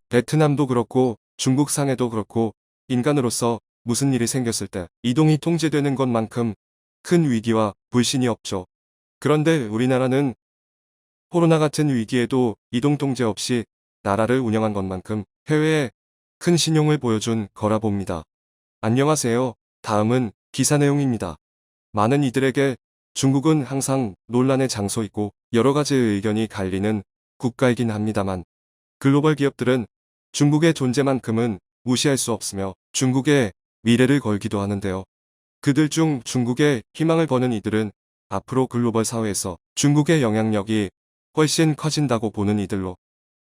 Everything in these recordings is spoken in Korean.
베트남도 그렇고 중국 상해도 그렇고 인간으로서 무슨 일이 생겼을 때 이동이 통제되는 것만큼 큰 위기와 불신이 없죠. 그런데 우리나라는 코로나 같은 위기에도 이동 통제 없이 나라를 운영한 것만큼 해외에 큰 신용을 보여준 거라 봅니다. 안녕하세요. 다음은 기사 내용입니다. 많은 이들에게 중국은 항상 논란의 장소이고 여러 가지 의견이 갈리는 국가이긴 합니다만 글로벌 기업들은 중국의 존재만큼은 무시할 수 없으며 중국의 미래를 걸기도 하는데요. 그들 중 중국의 희망을 거는 이들은 앞으로 글로벌 사회에서 중국의 영향력이 훨씬 커진다고 보는 이들로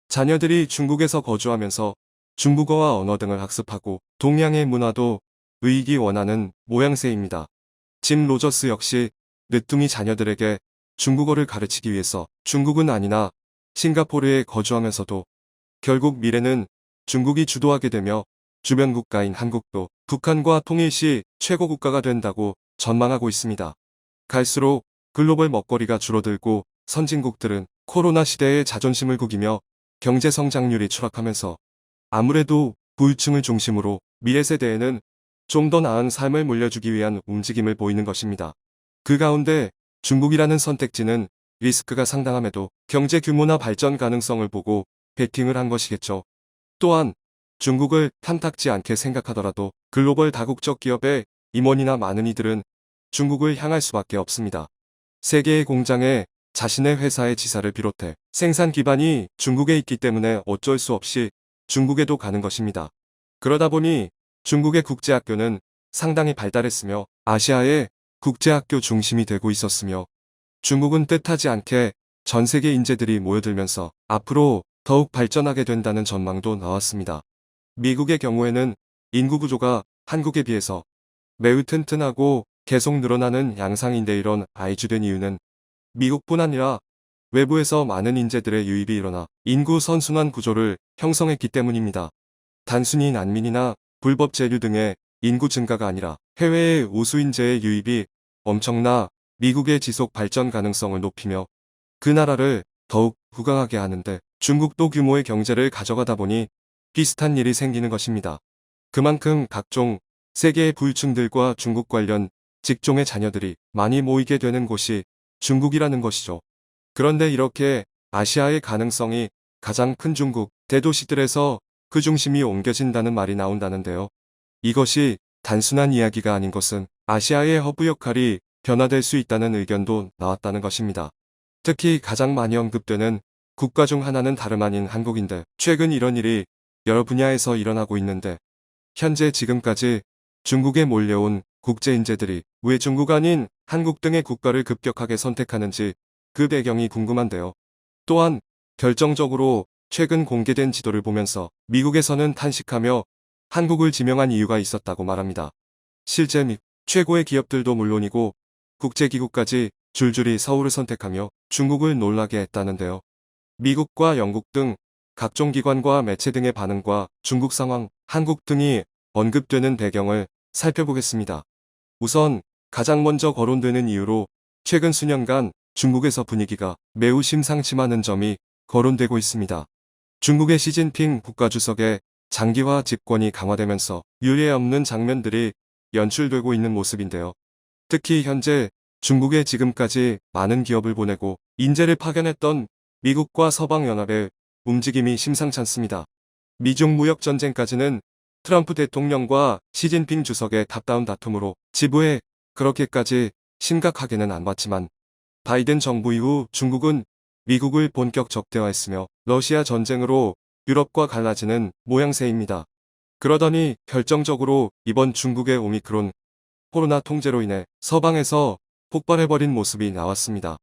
자녀들이 중국에서 거주하면서 중국어와 언어 등을 학습하고 동양의 문화도 의익이 원하는 모양새입니다. 짐 로저스 역시 늦둥이 자녀들에게 중국어를 가르치기 위해서 중국은 아니나 싱가포르에 거주하면서도 결국 미래는 중국이 주도하게 되며 주변 국가인 한국도 북한과 통일 시 최고 국가가 된다고 전망하고 있습니다. 갈수록 글로벌 먹거리가 줄어들고 선진국들은 코로나 시대에 자존심을 구기며 경제 성장률이 추락하면서 아무래도 부유층을 중심으로 미래 세대에는 좀 더 나은 삶을 물려주기 위한 움직임을 보이는 것입니다. 그 가운데 중국이라는 선택지는 리스크가 상당함에도 경제 규모나 발전 가능성을 보고 베팅을 한 것이겠죠. 또한 중국을 탐탁지 않게 생각하더라도 글로벌 다국적 기업의 임원이나 많은 이들은 중국을 향할 수밖에 없습니다. 세계의 공장에 자신의 회사의 지사를 비롯해 생산 기반이 중국에 있기 때문에 어쩔 수 없이 중국에도 가는 것입니다. 그러다 보니 중국의 국제학교는 상당히 발달했으며 아시아의 국제학교 중심이 되고 있었으며 중국은 뜻하지 않게 전 세계 인재들이 모여들면서 앞으로 더욱 발전하게 된다는 전망도 나왔습니다. 미국의 경우에는 인구 구조가 한국에 비해서 매우 튼튼하고 계속 늘어나는 양상인데 이런 아이주된 이유는 미국뿐 아니라 외부에서 많은 인재들의 유입이 일어나 인구 선순환 구조를 형성했기 때문입니다. 단순히 난민이나 불법 체류 등의 인구 증가가 아니라 해외의 우수 인재의 유입이 엄청나 미국의 지속 발전 가능성을 높이며 그 나라를 더욱 부강하게 하는데 중국도 규모의 경제를 가져가다 보니 비슷한 일이 생기는 것입니다. 그만큼 각종 세계의 부유층들과 중국 관련 직종의 자녀들이 많이 모이게 되는 곳이 중국이라는 것이죠. 그런데 이렇게 아시아의 가능성이 가장 큰 중국 대도시들에서 그 중심이 옮겨진다는 말이 나온다는데요. 이것이 단순한 이야기가 아닌 것은 아시아의 허브 역할이 변화될 수 있다는 의견도 나왔다는 것입니다. 특히 가장 많이 언급되는 국가 중 하나는 다름 아닌 한국인데 최근 이런 일이 여러 분야에서 일어나고 있는데 현재 지금까지 중국에 몰려온 국제인재들이 왜 중국 아닌 한국 등의 국가를 급격하게 선택하는지 그 배경이 궁금한데요. 또한 결정적으로 최근 공개된 지도를 보면서 미국에서는 탄식하며 한국을 지명한 이유가 있었다고 말합니다. 실제 미 최고의 기업들도 물론이고 국제기구까지 줄줄이 서울을 선택하며 중국을 놀라게 했다는데요. 미국과 영국 등 각종 기관과 매체 등의 반응과 중국 상황, 한국 등이 언급되는 배경을 살펴보겠습니다. 우선 가장 먼저 거론되는 이유로 최근 수년간 중국에서 분위기가 매우 심상치만은 점이 거론되고 있습니다. 중국의 시진핑 국가주석의 장기화 집권이 강화되면서 유례 없는 장면들이 연출되고 있는 모습인데요. 특히 현재 중국에 지금까지 많은 기업을 보내고 인재를 파견했던 미국과 서방연합의 움직임이 심상치 않습니다. 미중 무역전쟁까지는 트럼프 대통령과 시진핑 주석의 탑다운 다툼으로 지부에 그렇게까지 심각하게는 안 봤지만 바이든 정부 이후 중국은 미국을 본격 적대화했으며 러시아 전쟁으로 유럽과 갈라지는 모양새입니다. 그러더니 결정적으로 이번 중국의 오미크론 코로나 통제로 인해 서방에서 폭발해버린 모습이 나왔습니다.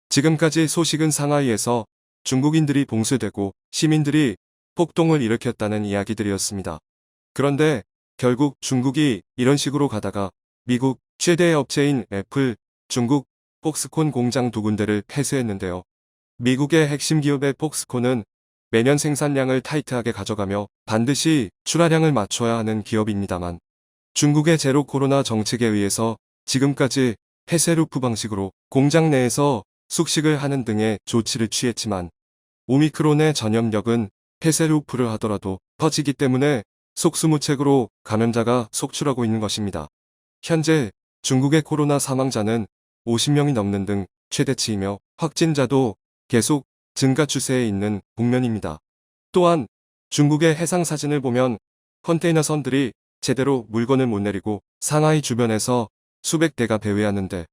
지금까지 소식은 상하이에서 중국인들이 봉쇄되고 시민들이 폭동을 일으켰다는 이야기들이었습니다. 그런데 결국 중국이 이런 식으로 가다가 미국 최대의 업체인 애플, 중국 폭스콘 공장 2군데를 폐쇄했는데요. 미국의 핵심 기업의 폭스콘은 매년 생산량을 타이트하게 가져가며 반드시 출하량을 맞춰야 하는 기업입니다만 중국의 제로 코로나 정책에 의해서 지금까지 폐쇄루프 방식으로 공장 내에서 숙식을 하는 등의 조치를 취했지만 오미크론의 전염력은 폐쇄루프를 하더라도 퍼지기 때문에 속수무책으로 감염자가 속출하고 있는 것입니다. 현재 중국의 코로나 사망자는 50명이 넘는 등 최대치이며 확진자도 계속 증가 추세에 있는 국면입니다. 또한 중국의 해상 사진을 보면 컨테이너 선들이 제대로 물건을 못 내리고 상하이 주변에서 수백 대가 배회하는데,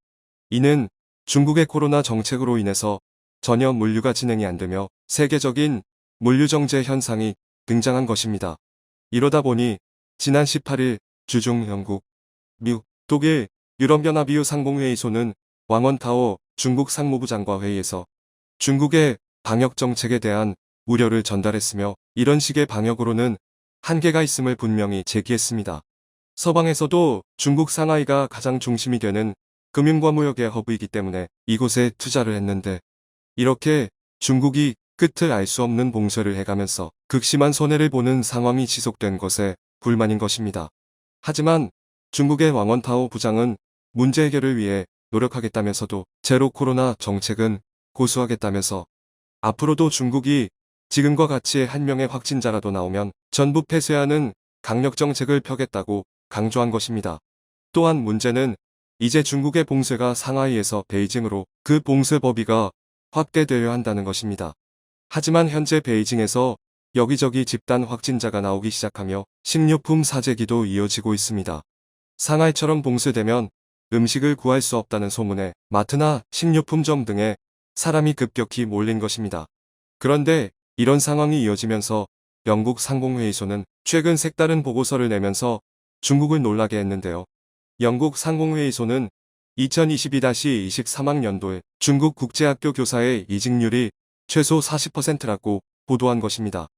이는 중국의 코로나 정책으로 인해서 전혀 물류가 진행이 안 되며 세계적인 물류정체 현상이 등장한 것입니다. 이러다 보니 지난 18일 주중 영국, 미국, 독일, 유럽연합 EU 상공회의소는 왕원타오 중국 상무부 장관 회의에서 중국의 방역 정책에 대한 우려를 전달했으며, 이런 식의 방역으로는 한계가 있음을 분명히 제기했습니다. 서방에서도 중국 상하이가 가장 중심이 되는 금융과 무역의 허브이기 때문에 이곳에 투자를 했는데, 이렇게 중국이 끝을 알 수 없는 봉쇄를 해가면서 극심한 손해를 보는 상황이 지속된 것에 불만인 것입니다. 하지만 중국의 왕원타오 부장은 문제 해결을 위해 노력하겠다면서도 제로 코로나 정책은 고수하겠다면서 앞으로도 중국이 지금과 같이 한 명의 확진자라도 나오면 전부 폐쇄하는 강력 정책을 펴겠다고 강조한 것입니다. 또한 문제는 이제 중국의 봉쇄가 상하이에서 베이징으로 그 봉쇄 범위가 확대되려 한다는 것입니다. 하지만 현재 베이징에서 여기저기 집단 확진자가 나오기 시작하며 식료품 사재기도 이어지고 있습니다. 상하이처럼 봉쇄되면 음식을 구할 수 없다는 소문에 마트나 식료품점 등에 사람이 급격히 몰린 것입니다. 그런데 이런 상황이 이어지면서 영국 상공회의소는 최근 색다른 보고서를 내면서 중국을 놀라게 했는데요. 영국 상공회의소는 2022-23학년도에 중국 국제학교 교사의 이직률이 최소 40%라고 보도한 것입니다.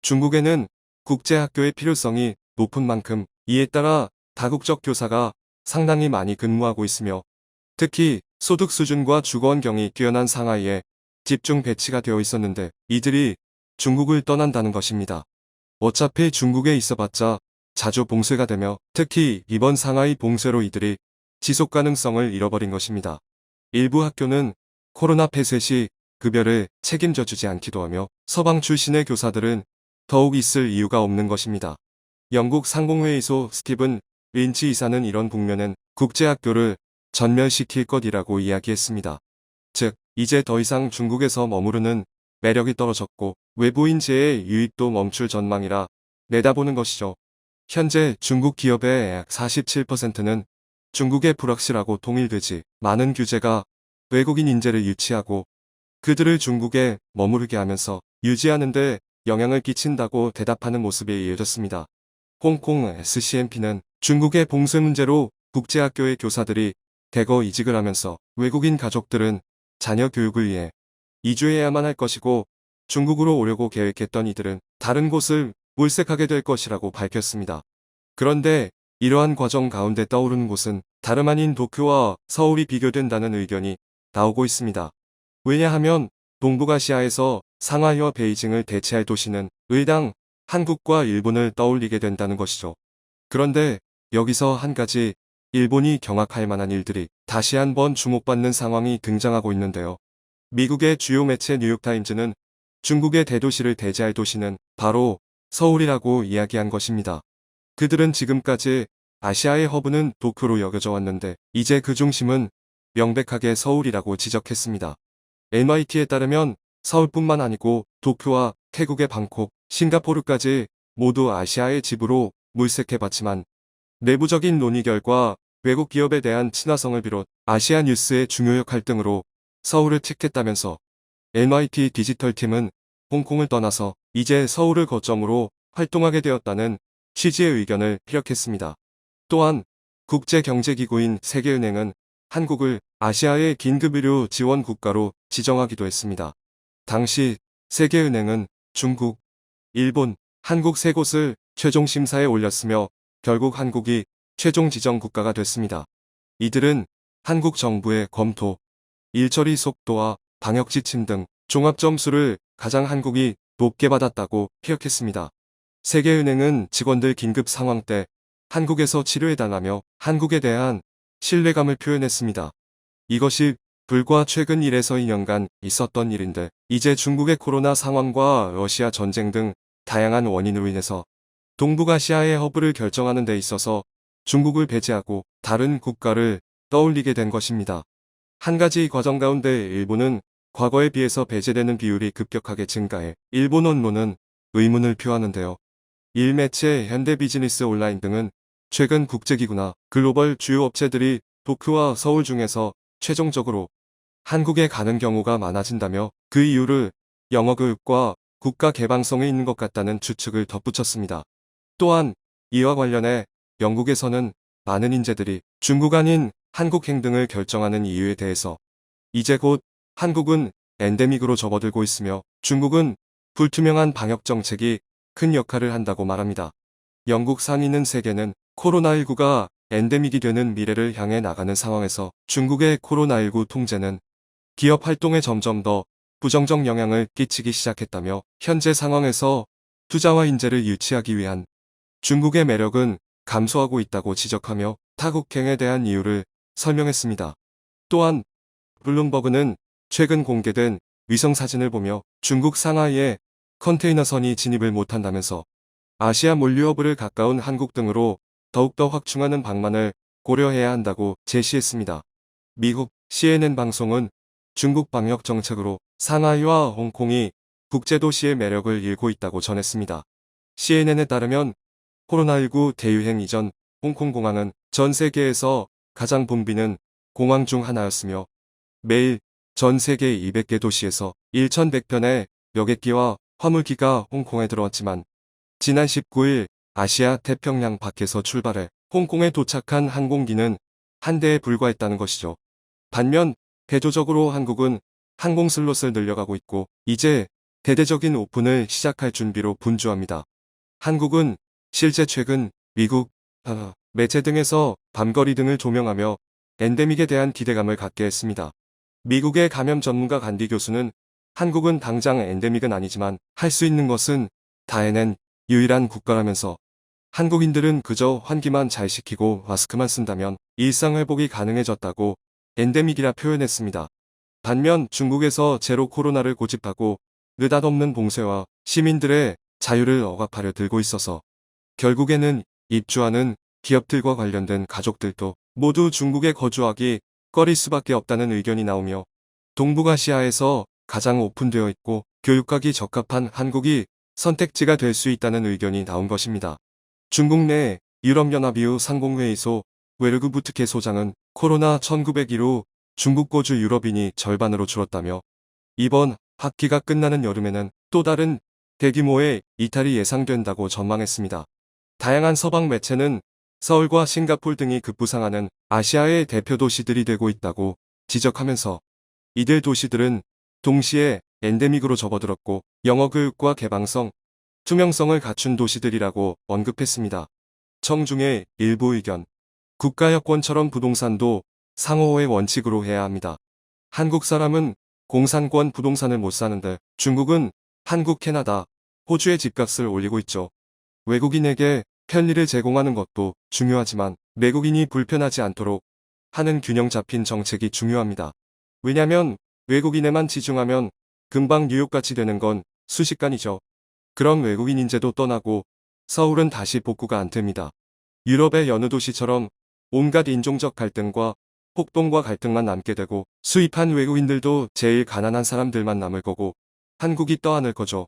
중국에는 국제학교의 필요성이 높은 만큼 이에 따라 다국적 교사가 상당히 많이 근무하고 있으며, 특히 소득 수준과 주거 환경이 뛰어난 상하이에 집중 배치가 되어 있었는데 이들이 중국을 떠난다는 것입니다. 어차피 중국에 있어봤자 자주 봉쇄가 되며, 특히 이번 상하이 봉쇄로 이들이 지속 가능성을 잃어버린 것입니다. 일부 학교는 코로나 폐쇄 시 급여를 책임져 주지 않기도 하며 서방 출신의 교사들은 더욱 있을 이유가 없는 것입니다. 영국 상공회의소 스티븐 린치 이사는 이런 국면엔 국제학교를 전멸시킬 것이라고 이야기했습니다. 즉, 이제 더 이상 중국에서 머무르는 매력이 떨어졌고 외부인재의 유입도 멈출 전망이라 내다보는 것이죠. 현재 중국 기업의 약 47%는 중국의 불확실하고 통일되지 많은 규제가 외국인 인재를 유치하고 그들을 중국에 머무르게 하면서 유지하는 데 영향을 끼친다고 대답하는 모습이 이어졌습니다. 홍콩 SCMP는 중국의 봉쇄 문제로 국제학교의 교사들이 대거 이직을 하면서 외국인 가족들은 자녀 교육을 위해 이주해야만 할 것이고, 중국으로 오려고 계획했던 이들은 다른 곳을 물색하게 될 것이라고 밝혔습니다. 그런데 이러한 과정 가운데 떠오르는 곳은 다름 아닌 도쿄와 서울이 비교된다는 의견이 나오고 있습니다. 왜냐하면 동북아시아에서 상하이와 베이징을 대체할 도시는 의당 한국과 일본을 떠올리게 된다는 것이죠. 그런데 여기서 한 가지 일본이 경악할 만한 일들이 다시 한번 주목받는 상황이 등장하고 있는데요. 미국의 주요 매체 뉴욕타임즈는 중국의 대도시를 대체할 도시는 바로 서울이라고 이야기한 것입니다. 그들은 지금까지 아시아의 허브는 도쿄로 여겨져 왔는데 이제 그 중심은 명백하게 서울이라고 지적했습니다. MIT에 따르면 서울뿐만 아니고 도쿄와 태국의 방콕, 싱가포르까지 모두 아시아의 집으로 물색해봤지만 내부적인 논의 결과 외국 기업에 대한 친화성을 비롯 아시아 뉴스의 중요역 할등으로 서울을 택했다면서 MIT 디지털팀은 홍콩을 떠나서 이제 서울을 거점으로 활동하게 되었다는 취지의 의견을 피력했습니다. 또한 국제경제기구인 세계은행은 한국을 아시아의 긴급의료 지원 국가로 지정하기도 했습니다. 당시 세계은행은 중국, 일본, 한국 세 곳을 최종 심사에 올렸으며 결국 한국이 최종 지정 국가가 됐습니다. 이들은 한국 정부의 검토, 일처리 속도와 방역 지침 등 종합 점수를 가장 한국이 높게 받았다고 피력했습니다. 세계은행은 직원들 긴급 상황 때 한국에서 치료해달라며 한국에 대한 신뢰감을 표현했습니다. 이것이 불과 최근 1에서 2년간 있었던 일인데 이제 중국의 코로나 상황과 러시아 전쟁 등 다양한 원인으로 인해서 동북아시아의 허브를 결정하는 데 있어서 중국을 배제하고 다른 국가를 떠올리게 된 것입니다. 한 가지 과정 가운데 일본은 과거에 비해서 배제되는 비율이 급격하게 증가해 일본 언론은 의문을 표하는데요. 일매체 현대비즈니스 온라인 등은 최근 국제기구나 글로벌 주요 업체들이 도쿄와 서울 중에서 최종적으로 한국에 가는 경우가 많아진다며 그 이유를 영어교육과 국가 개방성에 있는 것 같다는 추측을 덧붙였습니다. 또한 이와 관련해 영국에서는 많은 인재들이 중국 아닌 한국 행등을 결정하는 이유에 대해서 이제 곧 한국은 엔데믹으로 접어들고 있으며 중국은 불투명한 방역 정책이 큰 역할을 한다고 말합니다. 영국 상인은 세계는 코로나19가 엔데믹이 되는 미래를 향해 나가는 상황에서 중국의 코로나19 통제는 기업 활동에 점점 더 부정적 영향을 끼치기 시작했다며 현재 상황에서 투자와 인재를 유치하기 위한 중국의 매력은 감소하고 있다고 지적하며 타국행에 대한 이유를 설명했습니다. 또한 블룸버그는 최근 공개된 위성사진을 보며 중국 상하이에 컨테이너선이 진입을 못한다면서 아시아 물류허브를 가까운 한국 등으로 더욱더 확충하는 방안을 고려해야 한다고 제시했습니다. 미국 CNN 방송은 중국 방역 정책으로 상하이와 홍콩이 국제도시의 매력을 잃고 있다고 전했습니다. CNN에 따르면 코로나19 대유행 이전 홍콩 공항은 전 세계에서 가장 붐비는 공항 중 하나였으며 매일 전 세계 200개 도시에서 1,100편의 여객기와 화물기가 홍콩에 들어왔지만 지난 19일 아시아 태평양 밖에서 출발해 홍콩에 도착한 항공기는 한 대에 불과했다는 것이죠. 반면 대조적으로 한국은 항공 슬롯을 늘려가고 있고 이제 대대적인 오픈을 시작할 준비로 분주합니다. 한국은 실제 최근 미국, 매체 등에서 밤거리 등을 조명하며 엔데믹에 대한 기대감을 갖게 했습니다. 미국의 감염 전문가 간디 교수는 한국은 당장 엔데믹은 아니지만 할 수 있는 것은 다 해낸 유일한 국가라면서 한국인들은 그저 환기만 잘 시키고 마스크만 쓴다면 일상회복이 가능해졌다고 엔데믹이라 표현했습니다. 반면 중국에서 제로 코로나를 고집하고 느닷없는 봉쇄와 시민들의 자유를 억압하려 들고 있어서 결국에는 입주하는 기업들과 관련된 가족들도 모두 중국에 거주하기 꺼릴 수밖에 없다는 의견이 나오며 동북아시아에서 가장 오픈되어 있고 교육하기 적합한 한국이 선택지가 될 수 있다는 의견이 나온 것입니다. 중국 내 유럽연합 이후 상공회의소 웨르그부트케 소장은 코로나 1901후 중국 거주 유럽인이 절반으로 줄었다며 이번 학기가 끝나는 여름에는 또 다른 대규모의 이탈이 예상된다고 전망했습니다. 다양한 서방 매체는 서울과 싱가폴 등이 급부상하는 아시아의 대표 도시들이 되고 있다고 지적하면서 이들 도시들은 동시에 엔데믹으로 접어들었고 영어 교육과 개방성, 투명성을 갖춘 도시들이라고 언급했습니다. 청중의 일부 의견. 국가 여권처럼 부동산도 상호의 원칙으로 해야 합니다. 한국 사람은 공산권 부동산을 못 사는데 중국은 한국, 캐나다, 호주의 집값을 올리고 있죠. 외국인에게 편리를 제공하는 것도 중요하지만 내국인이 불편하지 않도록 하는 균형 잡힌 정책이 중요합니다. 왜냐면 외국인에만 치중하면 금방 뉴욕같이 되는 건 순식간이죠. 그럼 외국인 인재도 떠나고 서울은 다시 복구가 안 됩니다. 유럽의 여느 도시처럼 온갖 인종적 갈등과 폭동과 갈등만 남게 되고 수입한 외국인들도 제일 가난한 사람들만 남을 거고 한국이 떠안을 거죠.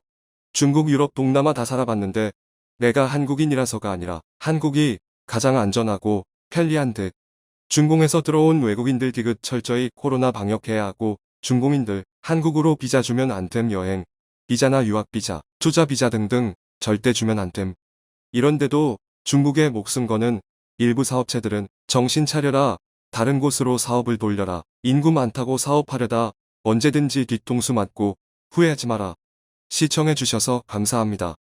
중국, 유럽, 동남아 다 살아봤는데 내가 한국인이라서가 아니라 한국이 가장 안전하고 편리한 듯. 중공에서 들어온 외국인들 디귿 철저히 코로나 방역해야 하고 중공인들 한국으로 비자 주면 안 됨. 여행 비자나 유학 비자, 투자 비자 등등 절대 주면 안 됨. 이런데도 중국의 목숨 거는 일부 사업체들은 정신 차려라, 다른 곳으로 사업을 돌려라, 인구 많다고 사업하려다 언제든지 뒤통수 맞고 후회하지 마라. 시청해주셔서 감사합니다.